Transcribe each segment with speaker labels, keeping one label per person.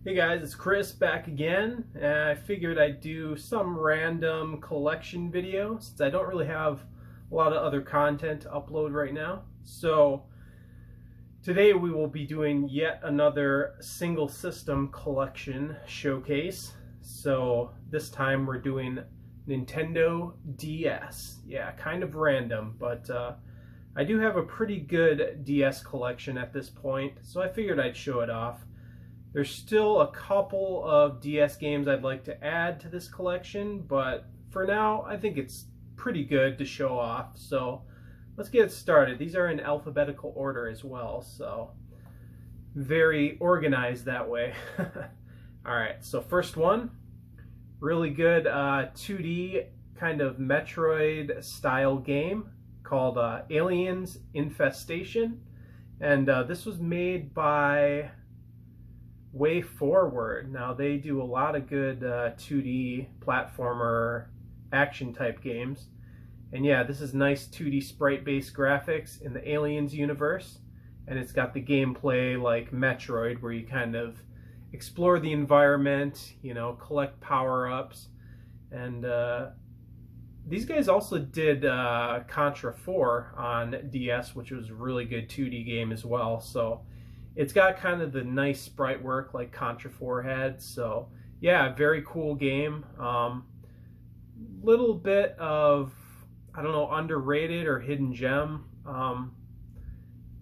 Speaker 1: Hey guys, it's Chris back again. I figured I'd do some random collection video since I don't really have a lot of other content to upload right now. So today we will be doing yet another single system collection showcase. So this time we're doing Nintendo DS. Yeah, kind of random, but I do have a pretty good DS collection at this point, so I figured I'd show it off. There's still a couple of DS games I'd like to add to this collection, but for now, I think it's pretty good to show off. So let's get started. These are in alphabetical order as well, so very organized that way. All right, so first one, really good 2D kind of Metroid style game called Aliens Infestation. And this was made by Way Forward. Now they do a lot of good 2D platformer action type games, and yeah, this is nice 2D sprite based graphics in the Aliens universe, and it's got the gameplay like Metroid where you kind of explore the environment, you know, collect power-ups. And these guys also did Contra 4 on DS, which was a really good 2D game as well. So it's got kind of the nice sprite work like Contra 4 had. So yeah, very cool game. Little bit of, I don't know, underrated or hidden gem.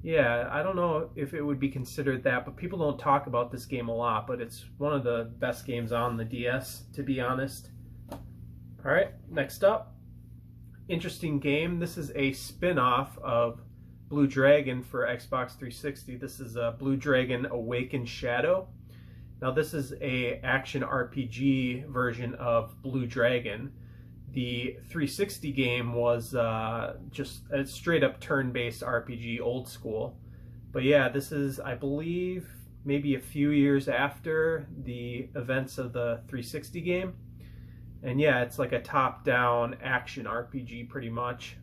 Speaker 1: Yeah, I don't know if it would be considered that, but people don't talk about this game a lot, but it's one of the best games on the DS, to be honest. All right, next up, interesting game. This is a spin-off of Blue Dragon for Xbox 360. This is Blue Dragon Awakened Shadow. Now this is a action RPG version of Blue Dragon. The 360 game was just a straight up turn-based RPG, old school. But yeah, this is, I believe, maybe a few years after the events of the 360 game. And yeah, it's like a top-down action RPG pretty much.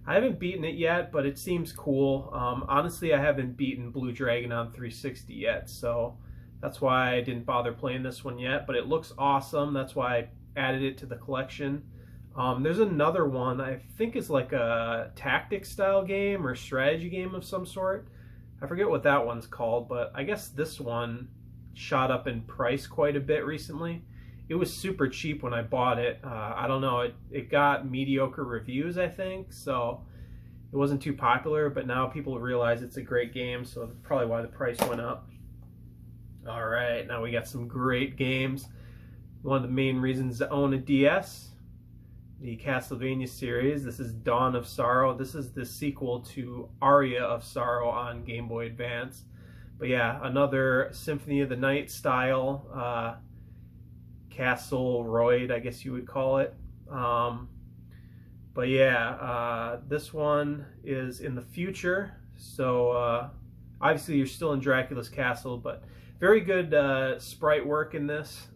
Speaker 1: I haven't beaten it yet, but it seems cool. Honestly, I haven't beaten Blue Dragon on 360 yet, so that's why I didn't bother playing this one yet, but it looks awesome. That's why I added it to the collection. There's another one, I think is like a tactics style game or strategy game of some sort. I forget what that one's called, but I guess this one shot up in price quite a bit recently. It was super cheap when I bought it. I don't know, it got mediocre reviews, I think, so it wasn't too popular, but now people realize it's a great game, so that's probably why the price went up. All right, now we got some great games. One of the main reasons to own a DS, the Castlevania series. This is Dawn of Sorrow. This is the sequel to Aria of Sorrow on Game Boy Advance. But yeah, another Symphony of the Night style Castle Roid, I guess you would call it. But yeah, this one is in the future, so obviously you're still in Dracula's castle, but very good sprite work in this.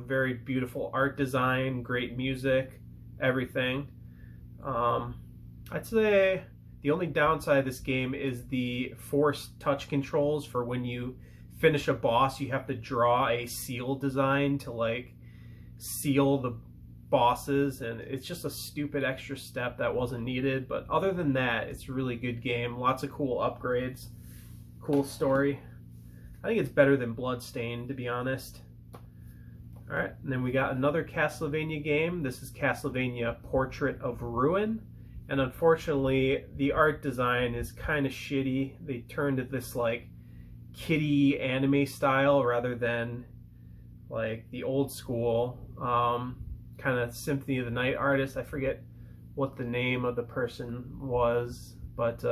Speaker 1: Very beautiful art design, great music, everything. I'd say the only downside of this game is the forced touch controls. For when you finish a boss, you have to draw a seal design to like seal the bosses, and it's just a stupid extra step that wasn't needed. But other than that, it's a really good game. Lots of cool upgrades, cool story. I think it's better than Bloodstained, to be honest. All right, and then we got another Castlevania game. This is Castlevania Portrait of Ruin, and unfortunately the art design is kind of shitty. They turned to this like kiddie anime style rather than like the old school kind of Symphony of the Night artist. I forget what the name of the person was, but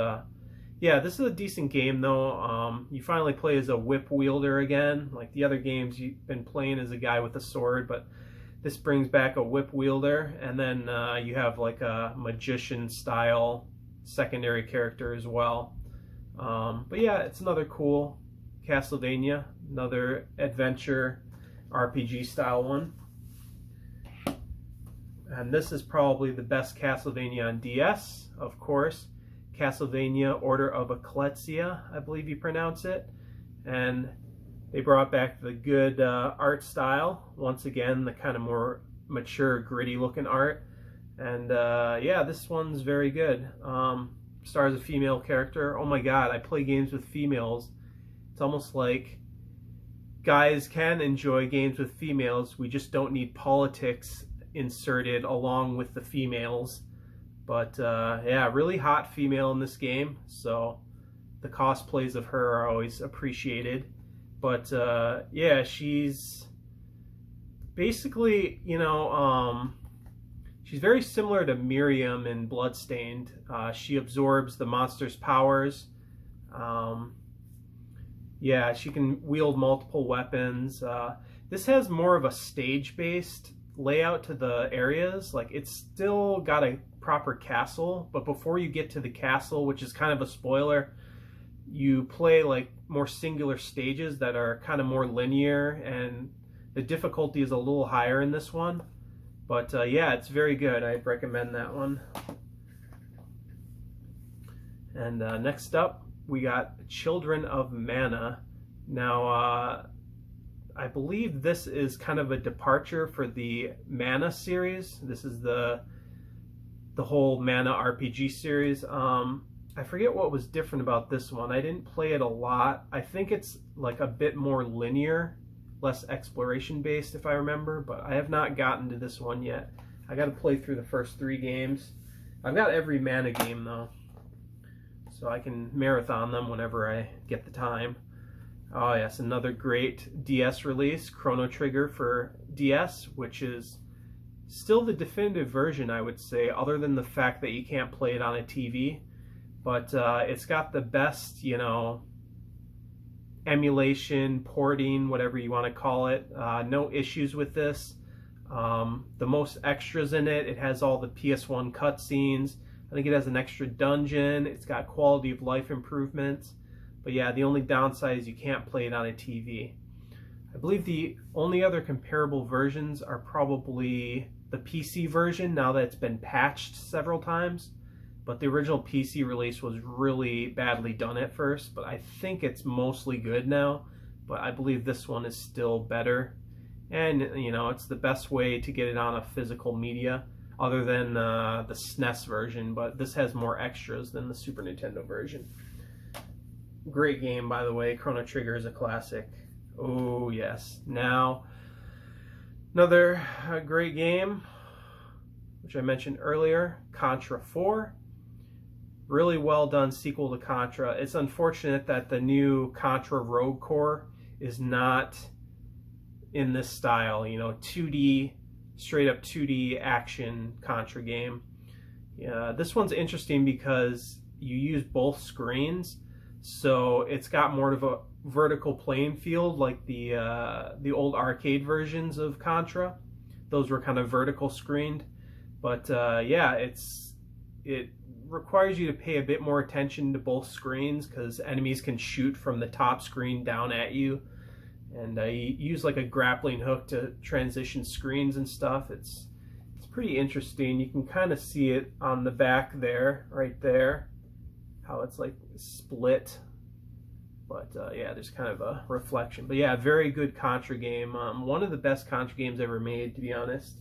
Speaker 1: yeah, this is a decent game though. You finally play as a whip wielder again. Like the other games, you've been playing as a guy with a sword, but this brings back a whip wielder, and then you have like a magician style secondary character as well. But yeah, it's another cool Castlevania, another adventure RPG style one. And this is probably the best Castlevania on DS, of course. Castlevania Order of Ecclesia, I believe you pronounce it. And They brought back the good art style. Once again, the kind of more mature, gritty looking art. And yeah, this one's very good. Stars a female character. Oh my god, I play games with females. It's almost like guys can enjoy games with females. We just don't need politics inserted along with the females. But yeah, really hot female in this game. So the cosplays of her are always appreciated. But yeah, she's basically, you know, she's very similar to Miriam in Bloodstained. She absorbs the monster's powers. Yeah, she can wield multiple weapons. This has more of a stage-based layout to the areas. Like, it's still got a proper castle, but before you get to the castle, which is kind of a spoiler, you play like more singular stages that are kind of more linear, and the difficulty is a little higher in this one. But yeah, it's very good. I'd recommend that one. And next up, we got Children of Mana. Now, I believe this is kind of a departure for the Mana series. This is the whole Mana RPG series. I forget what was different about this one. I didn't play it a lot. I think it's like a bit more linear, less exploration based if I remember, but I have not gotten to this one yet. I got to play through the first 3 games. I've got every Mana game though, so I can marathon them whenever I get the time. Oh yes, another great DS release, Chrono Trigger for DS, which is still the definitive version, I would say, other than the fact that you can't play it on a TV. But it's got the best, you know, emulation, porting, whatever you want to call it. No issues with this. The most extras in it. It has all the PS1 cutscenes. I think it has an extra dungeon. It's got quality of life improvements. But yeah, the only downside is you can't play it on a TV. I believe the only other comparable versions are probably the PC version, now that it's been patched several times. But the original PC release was really badly done at first, but I think it's mostly good now. But I believe this one is still better. And, you know, it's the best way to get it on a physical media, other than the SNES version, but this has more extras than the Super Nintendo version. Great game, by the way. Chrono Trigger is a classic. Oh, yes. Now, another great game, which I mentioned earlier, Contra 4. Really well done sequel to Contra. It's unfortunate that the new Contra Rogue Core is not in this style, you know, 2D, straight up 2D action Contra game. Yeah, this one's interesting because you use both screens, so it's got more of a vertical playing field like the old arcade versions of Contra. Those were kind of vertical screened, but yeah, it requires you to pay a bit more attention to both screens because enemies can shoot from the top screen down at you, and you use like a grappling hook to transition screens and stuff. It's pretty interesting. You can kind of see it on the back there, right there, how it's like split. But yeah, there's kind of a reflection. But yeah, very good Contra game. One of the best Contra games ever made, to be honest.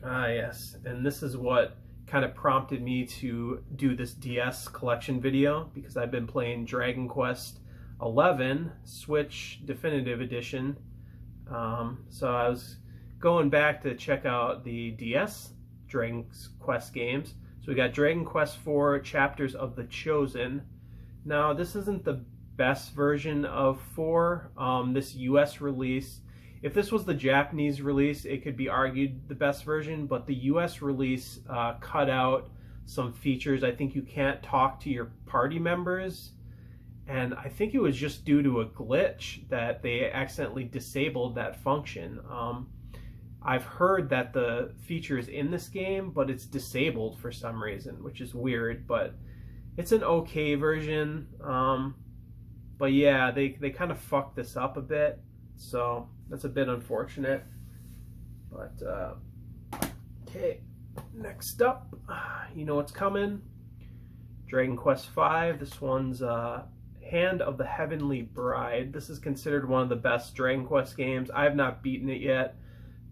Speaker 1: Ah, yes. And this is what kind of prompted me to do this DS collection video, because I've been playing Dragon Quest XI Switch Definitive Edition. So I was going back to check out the DS Dragon Quest games. So we got Dragon Quest IV Chapters of the Chosen. Now, this isn't the best version of 4. This US release, if this was the Japanese release, it could be argued the best version, but the US release cut out some features. I think you can't talk to your party members, and I think it was just due to a glitch that they accidentally disabled that function. I've heard that the feature is in this game, but it's disabled for some reason, which is weird, but it's an okay version. But yeah, they kind of fucked this up a bit, so that's a bit unfortunate. But okay, next up, you know what's coming. Dragon Quest V. This one's Hand of the Heavenly Bride. This is considered one of the best Dragon Quest games. I have not beaten it yet,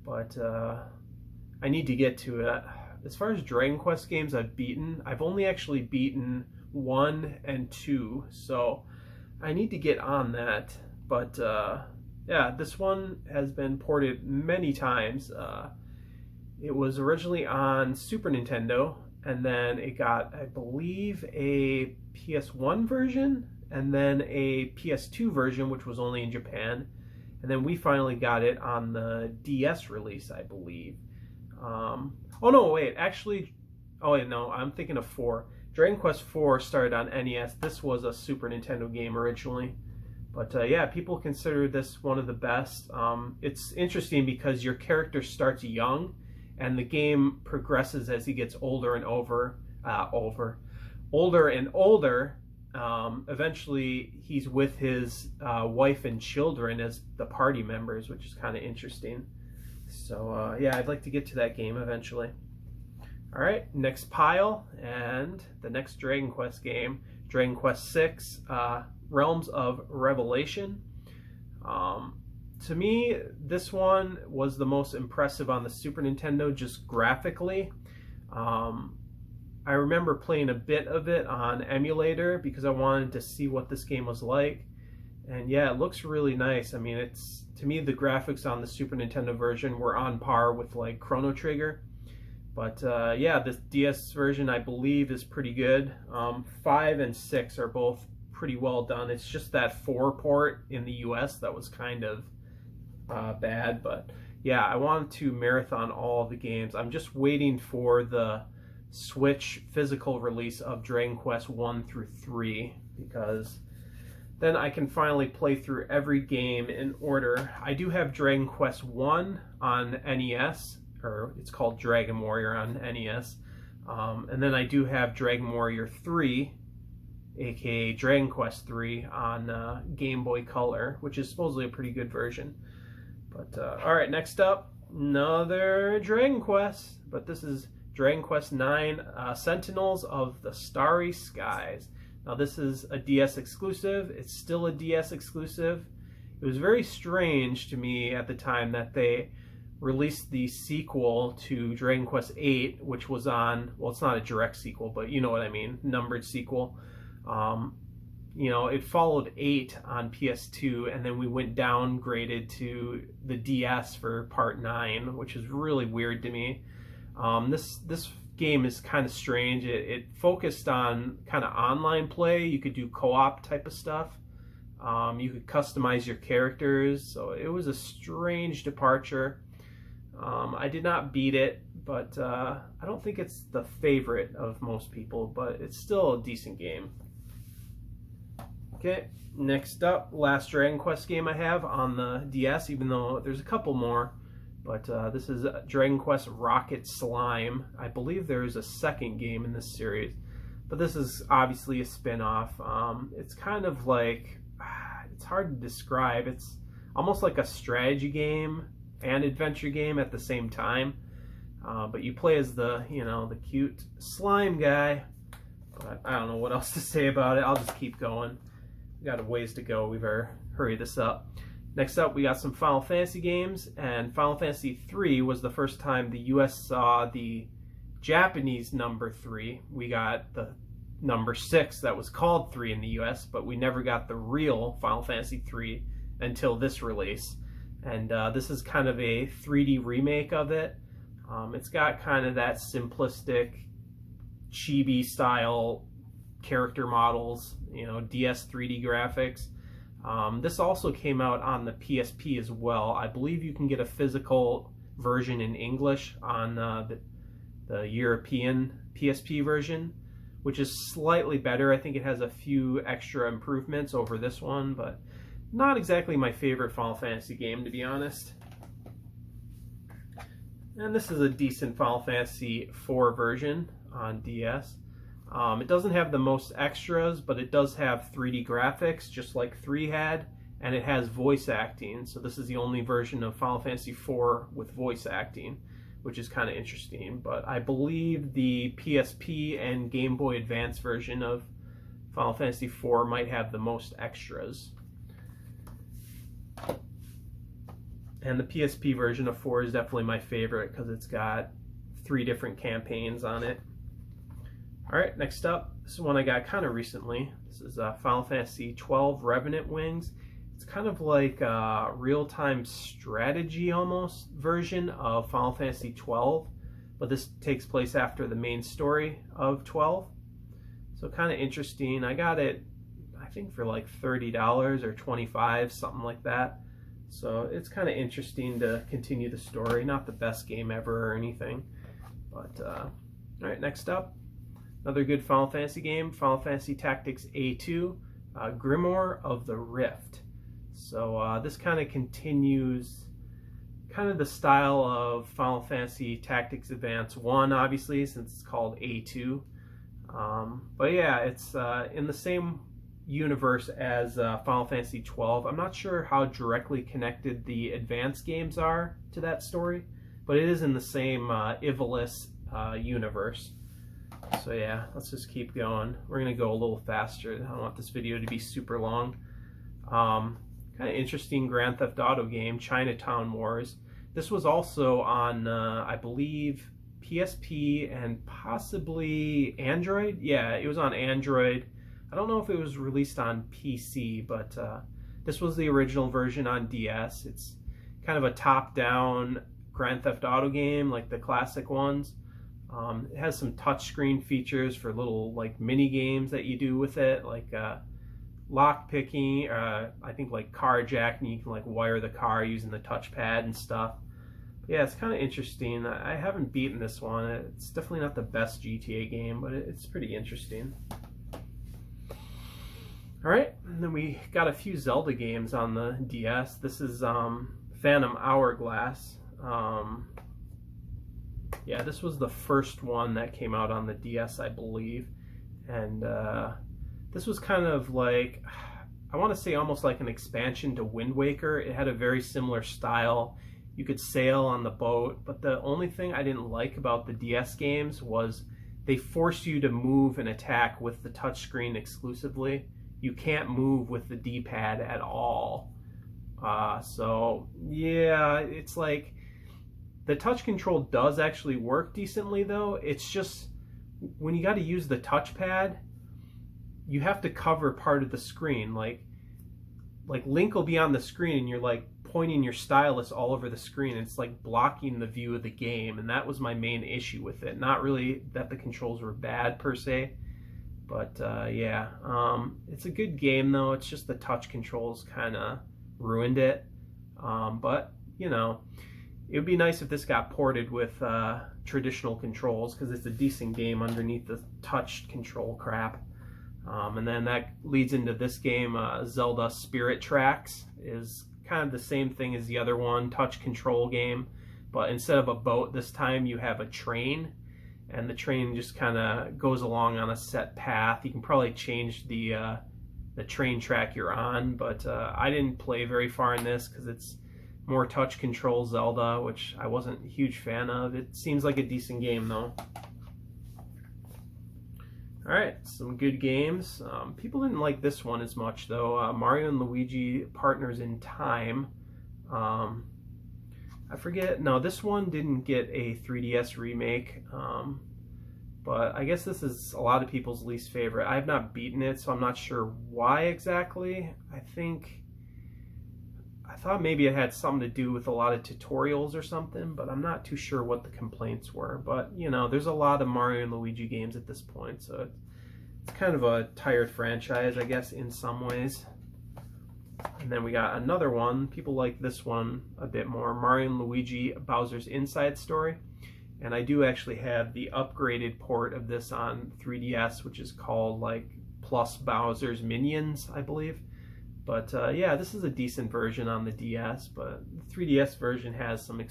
Speaker 1: but I need to get to it. As far as Dragon Quest games I've beaten, I've only actually beaten 1 and 2, so I need to get on that. But yeah, this one has been ported many times. It was originally on Super Nintendo, and then it got, I believe, a PS1 version, and then a PS2 version, which was only in Japan. And then we finally got it on the DS release, I believe. Oh no, wait, actually, oh wait, no, I'm thinking of 4. Dragon Quest 4 started on NES. This was a Super Nintendo game originally. But yeah, people consider this one of the best. It's interesting because your character starts young, and the game progresses as he gets older and older. Eventually, he's with his wife and children as the party members, which is kind of interesting. So yeah, I'd like to get to that game eventually. All right, next pile, and the next Dragon Quest game, Dragon Quest VI, Realms of Revelation. To me, this one was the most impressive on the Super Nintendo, just graphically. I remember playing a bit of it on emulator because I wanted to see what this game was like. And yeah, it looks really nice. I mean, to me, the graphics on the Super Nintendo version were on par with like Chrono Trigger. But yeah, this DS version, I believe, is pretty good. 5 and 6 are both pretty well done. It's just that 4 port in the US that was kind of bad. But yeah, I wanted to marathon all the games. I'm just waiting for the Switch physical release of Dragon Quest 1 through 3, because then I can finally play through every game in order. I do have Dragon Quest 1 on NES, or it's called Dragon Warrior on NES. And then I do have Dragon Warrior 3, aka Dragon Quest 3, on Game Boy Color, which is supposedly a pretty good version. But alright, next up, another Dragon Quest, but this is Dragon Quest 9, Sentinels of the Starry Skies. Now this is a DS exclusive. It's still a DS exclusive. It was very strange to me at the time that they released the sequel to Dragon Quest 8, which was on, well, it's not a direct sequel, but you know what I mean, numbered sequel. You know, it followed 8 on PS2, and then we went downgraded to the DS for part 9, which is really weird to me. This game is kind of strange. It focused on kind of online play. You could do co-op type of stuff. You could customize your characters, so it was a strange departure. I did not beat it, but I don't think it's the favorite of most people, but it's still a decent game. Okay, next up, last Dragon Quest game I have on the DS, even though there's a couple more. But this is Dragon Quest Rocket Slime. I believe there is a second game in this series, but this is obviously a spin-off. It's kind of like, it's hard to describe. It's almost like a strategy game and adventure game at the same time. But you play as the, you know, the cute slime guy. But I don't know what else to say about it. I'll just keep going. We got a ways to go. We better hurry this up. Next up, we got some Final Fantasy games, and Final Fantasy 3 was the first time the US saw the Japanese number 3. We got the number 6 that was called 3 in the US, but we never got the real Final Fantasy 3 until this release. And this is kind of a 3D remake of it. It's got kind of that simplistic, chibi style character models, you know, DS 3D graphics. This also came out on the PSP as well. I believe you can get a physical version in English on the European PSP version, which is slightly better. I think it has a few extra improvements over this one, but not exactly my favorite Final Fantasy game, to be honest. And this is a decent Final Fantasy 4 version on DS. It doesn't have the most extras, but it does have 3D graphics, just like 3 had, and it has voice acting. So this is the only version of Final Fantasy 4 with voice acting, which is kind of interesting. But I believe the PSP and Game Boy Advance version of Final Fantasy IV might have the most extras. And the PSP version of 4 is definitely my favorite because it's got 3 different campaigns on it. Alright, next up, this is one I got kind of recently. This is Final Fantasy XII Revenant Wings. It's kind of like a real-time strategy almost version of Final Fantasy XII, but this takes place after the main story of 12. So kind of interesting. I got it, I think, for like $30 or $25, something like that. So it's kind of interesting to continue the story. Not the best game ever or anything. But, alright, next up. Another good Final Fantasy game, Final Fantasy Tactics A2, Grimoire of the Rift. So this kind of continues kind of the style of Final Fantasy Tactics Advance 1, obviously, since it's called A2. But yeah, it's in the same universe as Final Fantasy XII. I'm not sure how directly connected the Advance games are to that story, but it is in the same Ivalice universe. So yeah, let's just keep going. We're going to go a little faster. I don't want this video to be super long. Kind of interesting Grand Theft Auto game, Chinatown Wars. This was also on, I believe, PSP and possibly Android. Yeah, it was on Android. I don't know if it was released on PC, but this was the original version on DS. It's kind of a top-down Grand Theft Auto game, like the classic ones. It has some touchscreen features for little like mini games that you do with it, like lock picking, I think like carjacking. You can like wire the car using the touchpad and stuff. But yeah, it's kind of interesting. I haven't beaten this one. It's definitely not the best GTA game, but it's pretty interesting. Alright, and then we got a few Zelda games on the DS. This is Phantom Hourglass. Yeah, this was the first one that came out on the DS, I believe. And this was kind of like, I want to say almost like an expansion to Wind Waker. It had a very similar style. You could sail on the boat, but the only thing I didn't like about the DS games was they forced you to move and attack with the touchscreen exclusively. You can't move with the D-pad at all. So yeah, it's like the touch control does actually work decently though. It's just when you got to use the touchpad, you have to cover part of the screen. Like Link will be on the screen and you're like pointing your stylus all over the screen. It's like blocking the view of the game, and that was my main issue with it. Not really that the controls were bad per se, but yeah, it's a good game though. It's just the touch controls kind of ruined it. But you know, it would be nice if this got ported with traditional controls, because it's a decent game underneath the touch control crap. And then that leads into this game, Zelda Spirit Tracks. Is kind of the same thing as the other one, touch control game, but instead of a boat this time you have a train, and the train just kind of goes along on a set path. You can probably change the train track you're on, but I didn't play very far in this because it's more touch control Zelda, which I wasn't a huge fan of. It seems like a decent game though. Alright, some good games. People didn't like this one as much though. Mario and Luigi Partners in Time. I forget, no, this one didn't get a 3DS remake, but I guess this is a lot of people's least favorite. I have not beaten it, so I'm not sure why exactly. I thought maybe it had something to do with a lot of tutorials or something, but I'm not too sure what the complaints were. But, you know, there's a lot of Mario and Luigi games at this point, so it's kind of a tired franchise, I guess, in some ways. And then we got another one. People like this one a bit more, Mario and Luigi Bowser's Inside Story. And I do actually have the upgraded port of this on 3DS, which is called, like, Plus Bowser's Minions, I believe. But yeah, this is a decent version on the DS, but the 3DS version has some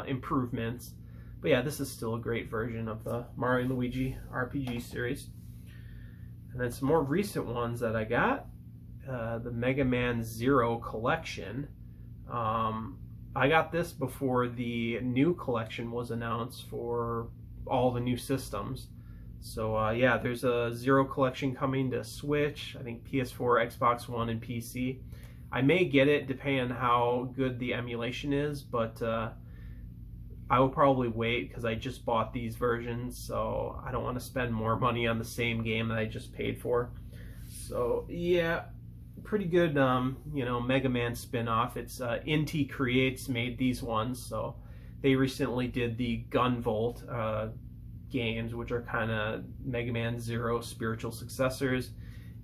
Speaker 1: improvements. But yeah, this is still a great version of the Mario and Luigi RPG series. And then some more recent ones that I got. The Mega Man Zero collection. I got this before the new collection was announced for all the new systems. So yeah, there's a Zero collection coming to Switch, I think PS4, Xbox One, and PC. I may get it depending on how good the emulation is, but I will probably wait because I just bought these versions, so I don't want to spend more money on the same game that I just paid for. So yeah, pretty good, you know, Mega Man spin-off. It's Inti Creates made these ones, so they recently did the Gunvolt games, which are kind of Mega Man Zero spiritual successors.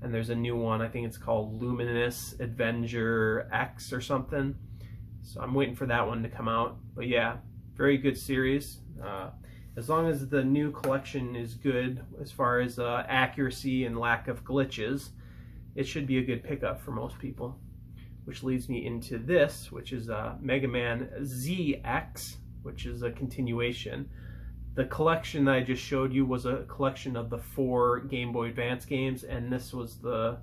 Speaker 1: And there's a new one, I think it's called Luminous Avenger X or something. So I'm waiting for that one to come out. But yeah, very good series. As long as the new collection is good as far as accuracy and lack of glitches, it should be a good pickup for most people. Which leads me into this, which is Mega Man ZX, which is a continuation. The collection that I just showed you was a collection of the 4 Game Boy Advance games, and this was the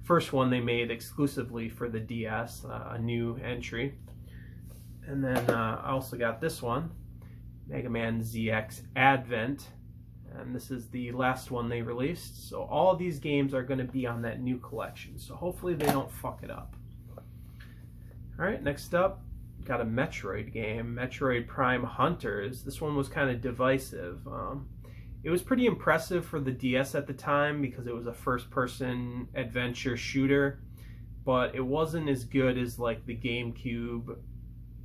Speaker 1: first one they made exclusively for the DS, a new entry. And then I also got this one, Mega Man ZX Advent, and this is the last one they released. So all of these games are going to be on that new collection, so hopefully they don't fuck it up. Alright, next up, got a Metroid game, Metroid Prime Hunters. This one was kind of divisive. It was pretty impressive for the DS at the time because it was a first-person adventure shooter, but it wasn't as good as like the GameCube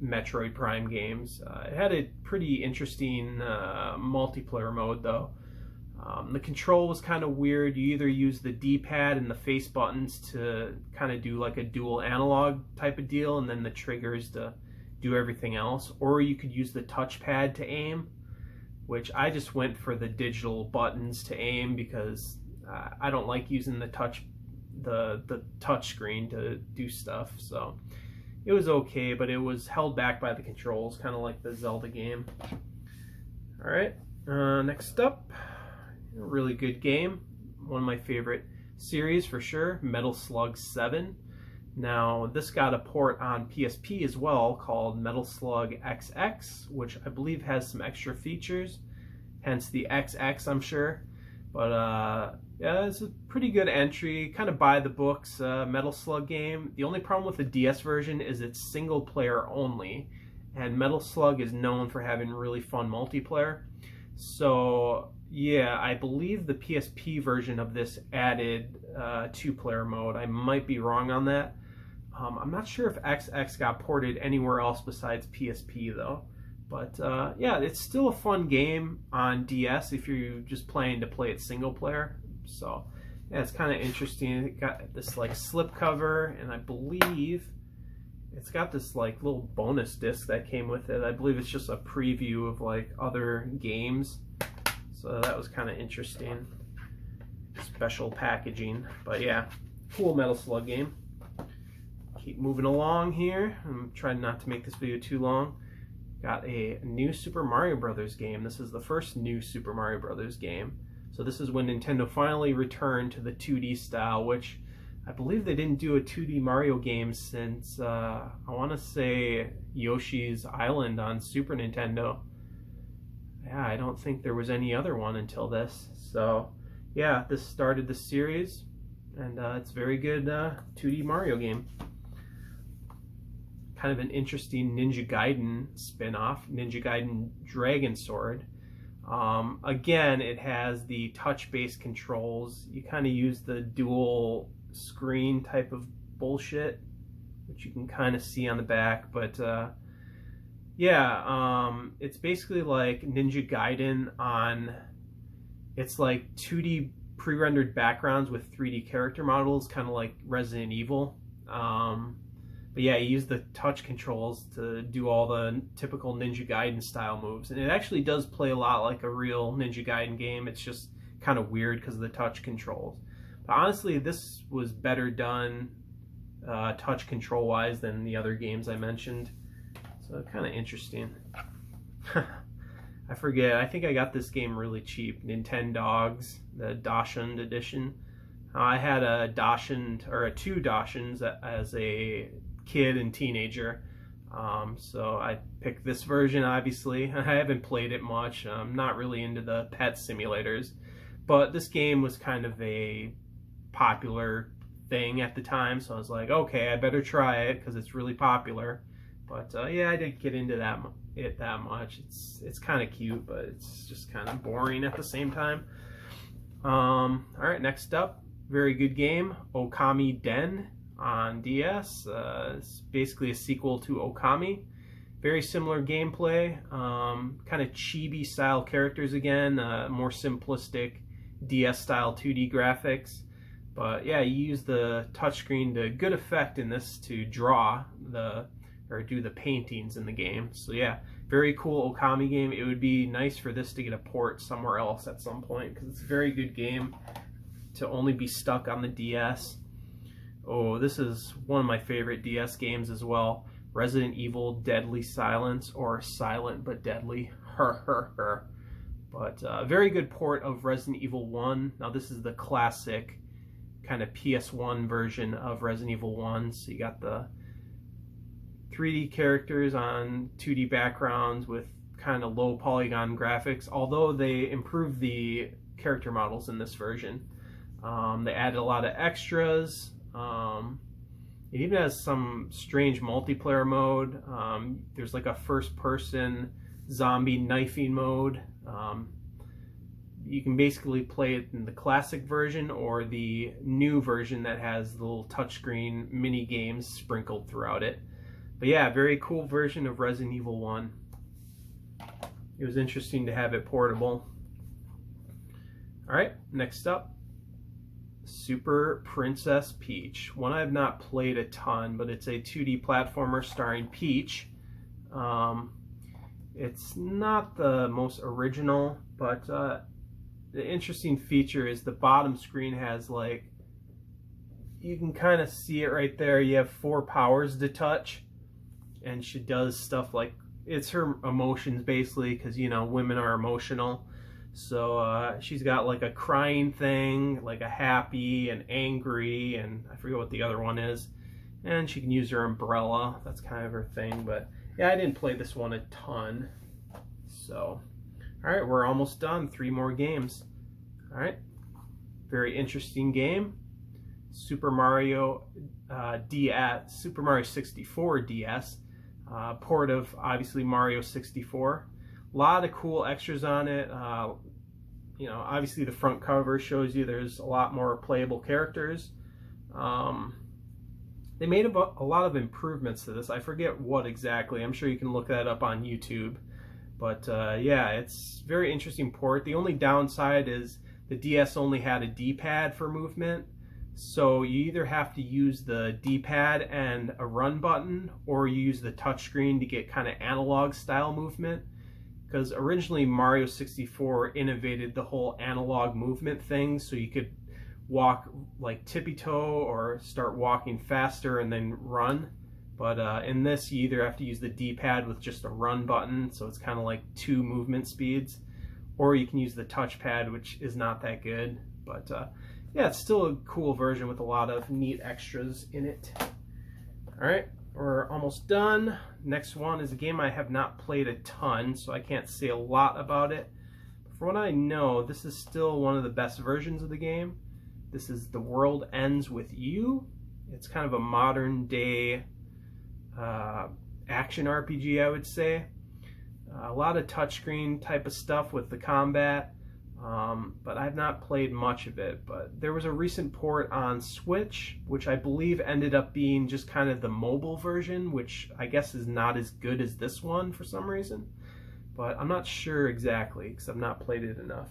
Speaker 1: Metroid Prime games. It had a pretty interesting multiplayer mode though. The control was kind of weird. You either use the D-pad and the face buttons to kind of do like a dual analog type of deal, and then the triggers to do everything else, or you could use the touchpad to aim, which I just went for the digital buttons to aim because I don't like using the touch screen to do stuff. So it was okay, but it was held back by the controls, kind of like the Zelda game. All right, next up, a really good game, one of my favorite series for sure, Metal Slug 7. Now, this got a port on PSP as well called Metal Slug XX, which I believe has some extra features, hence the XX, I'm sure. But yeah, it's a pretty good entry, kind of by the books Metal Slug game. The only problem with the DS version is it's single player only, and Metal Slug is known for having really fun multiplayer. So yeah, I believe the PSP version of this added 2-player mode. I might be wrong on that. I'm not sure if XX got ported anywhere else besides PSP though. But yeah, it's still a fun game on DS if you're just planning to play it single player. So yeah, it's kind of interesting. It got this like slip cover, and I believe it's got this like little bonus disc that came with it. I believe it's just a preview of like other games. So that was kind of interesting. Special packaging. But yeah, cool Metal Slug game. Keep moving along here. I'm trying not to make this video too long. Got a new Super Mario Brothers game. This is the first new Super Mario Brothers game. So this is when Nintendo finally returned to the 2D style, which I believe they didn't do a 2D Mario game since, I want to say, Yoshi's Island on Super Nintendo. Yeah, I don't think there was any other one until this. So yeah, this started the series, and it's a very good 2D Mario game. Kind of an interesting Ninja Gaiden spin-off, Ninja Gaiden Dragon Sword. Again, it has the touch-based controls. You kind of use the dual screen type of bullshit, which you can kind of see on the back. But yeah, it's basically like Ninja Gaiden on, it's like 2D pre-rendered backgrounds with 3D character models, kind of like Resident Evil. But yeah, you use the touch controls to do all the typical Ninja Gaiden style moves. And it actually does play a lot like a real Ninja Gaiden game. It's just kind of weird because of the touch controls. But honestly, this was better done touch control wise than the other games I mentioned. So kind of interesting. I forget, I think I got this game really cheap. Nintendogs, the Dachshund edition. I had a Dachshund, or 2 Dachshunds as a kid and teenager, so I picked this version. Obviously I haven't played it much. I'm not really into the pet simulators, But this game was kind of a popular thing at the time, so I was like, okay, I better try it because it's really popular. But yeah, I didn't get into it that much. It's kind of cute, but it's just kind of boring at the same time. All right, next up, very good game, Okami Den on DS. It's basically a sequel to Okami. Very similar gameplay, kind of chibi style characters again, more simplistic DS style 2D graphics. But yeah, you use the touchscreen to good effect in this to draw or do the paintings in the game. So yeah, very cool Okami game. It would be nice for this to get a port somewhere else at some point because it's a very good game to only be stuck on the DS. Oh, this is one of my favorite DS games as well. Resident Evil Deadly Silence, or Silent but Deadly. But very good port of Resident Evil 1. Now this is the classic kind of PS1 version of Resident Evil 1. So you got the 3D characters on 2D backgrounds with kind of low polygon graphics, although they improved the character models in this version. They added a lot of extras. It even has some strange multiplayer mode. There's like a first-person zombie knifing mode. You can basically play it in the classic version or the new version that has the little touchscreen mini games sprinkled throughout it. But yeah, very cool version of Resident Evil 1. It was interesting to have it portable. Alright, next up, Super Princess Peach. One I have not played a ton, but it's a 2D platformer starring Peach. It's not the most original, but the interesting feature is the bottom screen has, like, you can kind of see it right there. You have 4 powers to touch, and she does stuff like, it's her emotions basically, because, you know, women are emotional. So she's got like a crying thing, like a happy and angry, and I forget what the other one is. And she can use her umbrella. That's kind of her thing. But yeah, I didn't play this one a ton. So, all right, we're almost done. 3 more games. All right, very interesting game. Super Mario DS, Super Mario 64 DS, port of obviously Mario 64. A lot of cool extras on it. You know, obviously the front cover shows you there's a lot more playable characters. They made a lot of improvements to this. I forget what exactly. I'm sure you can look that up on YouTube. But yeah, it's a very interesting port. The only downside is the DS only had a D-pad for movement. So you either have to use the D-pad and a run button, or you use the touchscreen to get kind of analog style movement. Because originally Mario 64 innovated the whole analog movement thing, so you could walk like tippy-toe or start walking faster and then run. But in this, you either have to use the D-pad with just a run button, so it's kind of like 2 movement speeds, or you can use the touchpad, which is not that good. But yeah, it's still a cool version with a lot of neat extras in it. All right, we're almost done. Next one is a game I have not played a ton, so I can't say a lot about it. But for what I know, this is still one of the best versions of the game. This is The World Ends With You. It's kind of a modern day action RPG, I would say. A lot of touchscreen type of stuff with the combat, but I've not played much of it. But there was a recent port on Switch, which I believe ended up being just kind of the mobile version, which I guess is not as good as this one for some reason. But I'm not sure exactly, because I've not played it enough.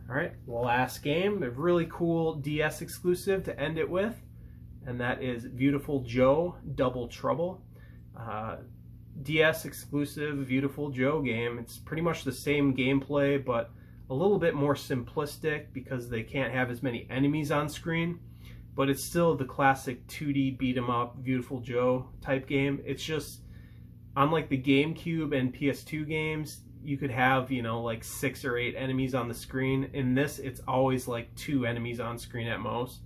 Speaker 1: Alright, last game, a really cool DS exclusive to end it with, and that is Beautiful Joe Double Trouble. DS exclusive Beautiful Joe game. It's pretty much the same gameplay, but a little bit more simplistic because they can't have as many enemies on screen. But it's still the classic 2D beat 'em up Beautiful Joe type game. It's just, unlike the GameCube and PS2 games, you could have, you know, like 6 or 8 enemies on the screen. In this, it's always like 2 enemies on screen at most.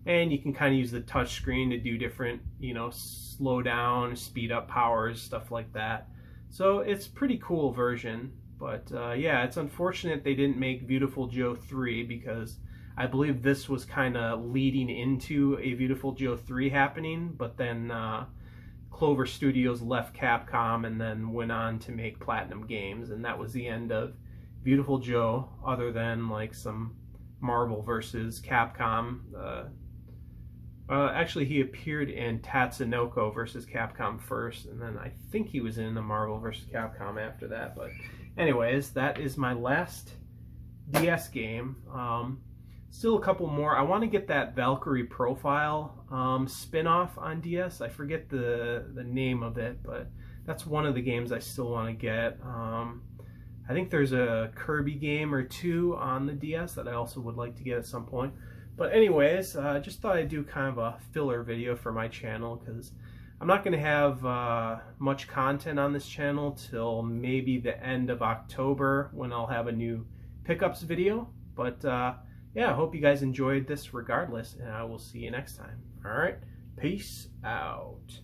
Speaker 1: And you can kind of use the touch screen to do different, you know, slow down, speed up powers, stuff like that. So it's a pretty cool version. But yeah, it's unfortunate they didn't make Beautiful Joe 3, because I believe this was kind of leading into a Beautiful Joe 3 happening, but then Clover Studios left Capcom and then went on to make Platinum Games, and that was the end of Beautiful Joe, other than like some Marvel versus Capcom. Actually, he appeared in Tatsunoko versus Capcom first, and then I think he was in the Marvel versus Capcom after that. But anyways, that is my last DS game. Still a couple more. I want to get that Valkyrie Profile spin-off on DS. I forget the name of it, but that's one of the games I still want to get. I think there's a Kirby game or two on the DS that I also would like to get at some point. But anyways, just thought I'd do kind of a filler video for my channel, because I'm not going to have much content on this channel till maybe the end of October, when I'll have a new pickups video. But yeah, I hope you guys enjoyed this regardless, and I will see you next time. Alright, peace out.